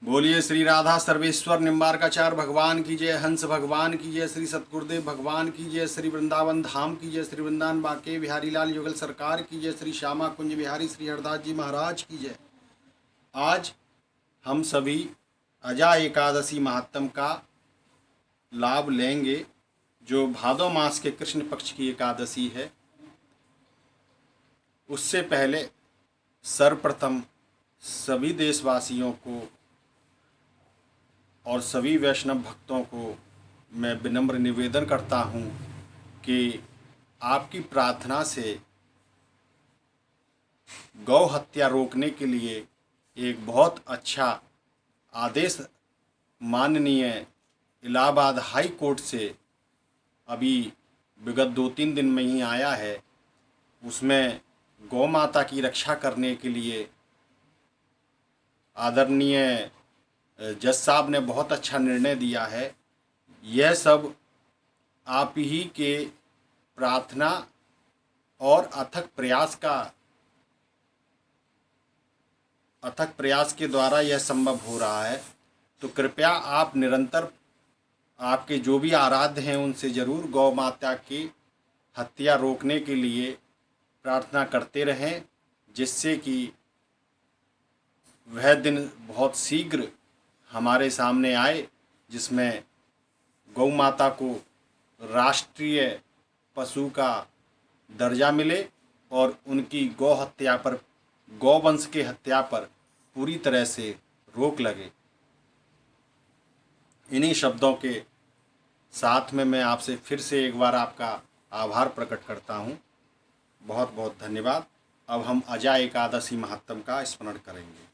बोलिए श्री राधा सर्वेश्वर निम्बारकाचार्य भगवान की जय, हंस भगवान की जय, श्री सतगुरुदेव भगवान की जय, श्री वृंदावन धाम की जय, श्री वृंदावन बाके बिहारी लाल युगल सरकार की जय, श्री श्यामा कुंज बिहारी श्री हरदास जी महाराज की जय। आज हम सभी अजा एकादशी महात्म का लाभ लेंगे, जो भादो मास के कृष्ण पक्ष की एकादशी है। उससे पहले सर्वप्रथम सभी देशवासियों को और सभी वैष्णव भक्तों को मैं विनम्र निवेदन करता हूँ कि आपकी प्रार्थना से गौ हत्या रोकने के लिए एक बहुत अच्छा आदेश माननीय इलाहाबाद हाई कोर्ट से अभी विगत 2-3 दिन में ही आया है। उसमें गौ माता की रक्षा करने के लिए आदरणीय जज साहब ने बहुत अच्छा निर्णय दिया है। यह सब आप ही के प्रार्थना और अथक प्रयास के द्वारा यह संभव हो रहा है। तो कृपया आप निरंतर आपके जो भी आराध्य हैं उनसे ज़रूर गौ माता की हत्या रोकने के लिए प्रार्थना करते रहें, जिससे कि वह दिन बहुत शीघ्र हमारे सामने आए जिसमें गौ माता को राष्ट्रीय पशु का दर्जा मिले और उनकी गौ हत्या पर, गौवंश के हत्या पर पूरी तरह से रोक लगे। इन्हीं शब्दों के साथ में मैं आपसे फिर से एक बार आपका आभार प्रकट करता हूँ। बहुत बहुत धन्यवाद। अब हम अजा एकादशी महात्म का स्मरण करेंगे।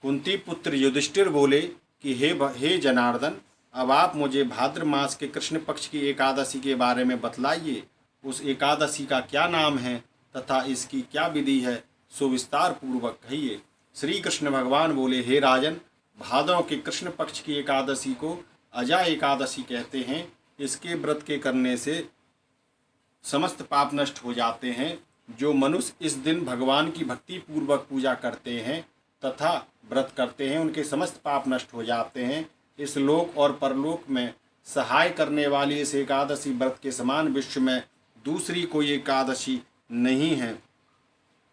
कुंती पुत्र युधिष्ठिर बोले कि हे जनार्दन, अब आप मुझे भाद्र मास के कृष्ण पक्ष की एकादशी के बारे में बतलाइए। उस एकादशी का क्या नाम है तथा इसकी क्या विधि है, सो विस्तार पूर्वक कहिए। श्री कृष्ण भगवान बोले, हे राजन, भादों के कृष्ण पक्ष की एकादशी को अजा एकादशी कहते हैं। इसके व्रत के करने से समस्त पाप नष्ट हो जाते हैं। जो मनुष्य इस दिन भगवान की भक्ति पूर्वक पूजा करते हैं तथा व्रत करते हैं, उनके समस्त पाप नष्ट हो जाते हैं। इस लोक और परलोक में सहाय करने वाली इस एकादशी व्रत के समान विश्व में दूसरी कोई एकादशी नहीं है।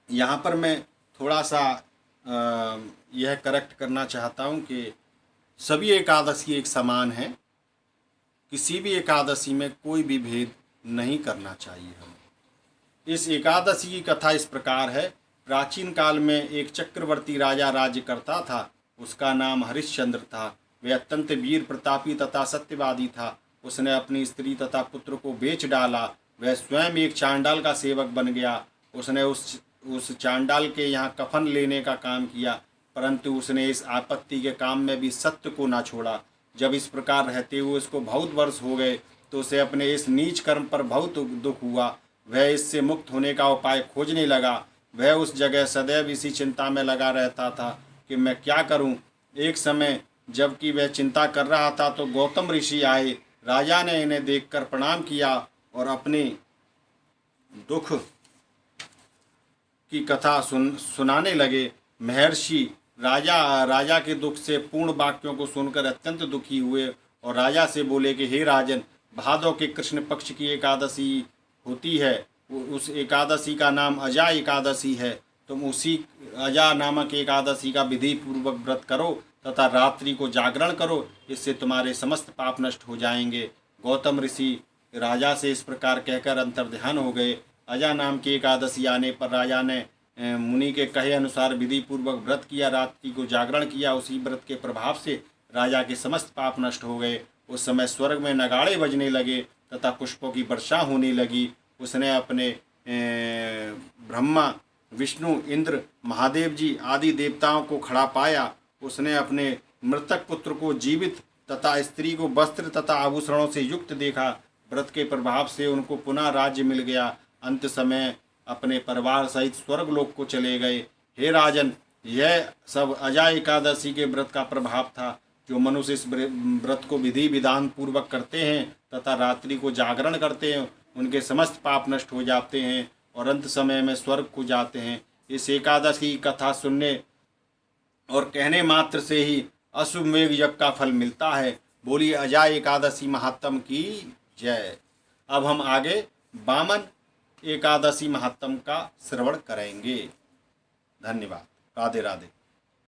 यहाँ पर मैं थोड़ा सा यह करेक्ट करना चाहता हूँ कि सभी एकादशी एक समान है। किसी भी एकादशी में कोई भी भेद नहीं करना चाहिए हमें। इस एकादशी की कथा इस प्रकार है। प्राचीन काल में एक चक्रवर्ती राजा राज्य करता था। उसका नाम हरिश्चंद्र था। वह अत्यंत वीर प्रतापी तथा सत्यवादी था। उसने अपनी स्त्री तथा पुत्र को बेच डाला। वह स्वयं एक चांडाल का सेवक बन गया। उसने उस चांडाल के यहाँ कफन लेने का काम किया, परंतु उसने इस आपत्ति के काम में भी सत्य को ना छोड़ा। जब इस प्रकार रहते हुए उसको बहुत वर्ष हो गए तो उसे अपने इस नीच कर्म पर बहुत दुख हुआ। वह इससे मुक्त होने का उपाय खोजने लगा। वह उस जगह सदैव इसी चिंता में लगा रहता था कि मैं क्या करूं। एक समय जबकि वह चिंता कर रहा था तो गौतम ऋषि आए। राजा ने इन्हें देखकर प्रणाम किया और अपने दुख की कथा सुनाने लगे। महर्षि राजा के दुख से पूर्ण वाक्यों को सुनकर अत्यंत दुखी हुए और राजा से बोले कि हे राजन, भादों के कृष्ण पक्ष की एकादशी होती है। उस एकादशी का नाम अजा एकादशी है। तुम उसी अजा नामक एकादशी का विधि पूर्वक व्रत करो तथा रात्रि को जागरण करो। इससे तुम्हारे समस्त पाप नष्ट हो जाएंगे। गौतम ऋषि राजा से इस प्रकार कहकर अंतर्ध्यान हो गए। अजा नाम की एकादशी आने पर राजा ने मुनि के कहे अनुसार विधि पूर्वक व्रत किया, रात्रि को जागरण किया। उसी व्रत के प्रभाव से राजा के समस्त पाप नष्ट हो गए। उस समय स्वर्ग में नगाड़े बजने लगे तथा पुष्पों की वर्षा होने लगी। उसने अपने ब्रह्मा, विष्णु, इंद्र, महादेव जी आदि देवताओं को खड़ा पाया। उसने अपने मृतक पुत्र को जीवित तथा स्त्री को वस्त्र तथा आभूषणों से युक्त देखा। व्रत के प्रभाव से उनको पुनः राज्य मिल गया। अंत समय अपने परिवार सहित स्वर्गलोक को चले गए। हे राजन, यह सब अजा एकादशी के व्रत का प्रभाव था। जो मनुष्य इस व्रत को विधि विधान पूर्वक करते हैं तथा रात्रि को जागरण करते हैं, उनके समस्त पाप नष्ट हो जाते हैं और अंत समय में स्वर्ग को जाते हैं। इस एकादशी की कथा सुनने और कहने मात्र से ही अश्वमेध यज्ञ का फल मिलता है। बोलिए अजय एकादशी महात्म की जय। अब हम आगे वामन एकादशी महात्म का श्रवण करेंगे। धन्यवाद। राधे राधे।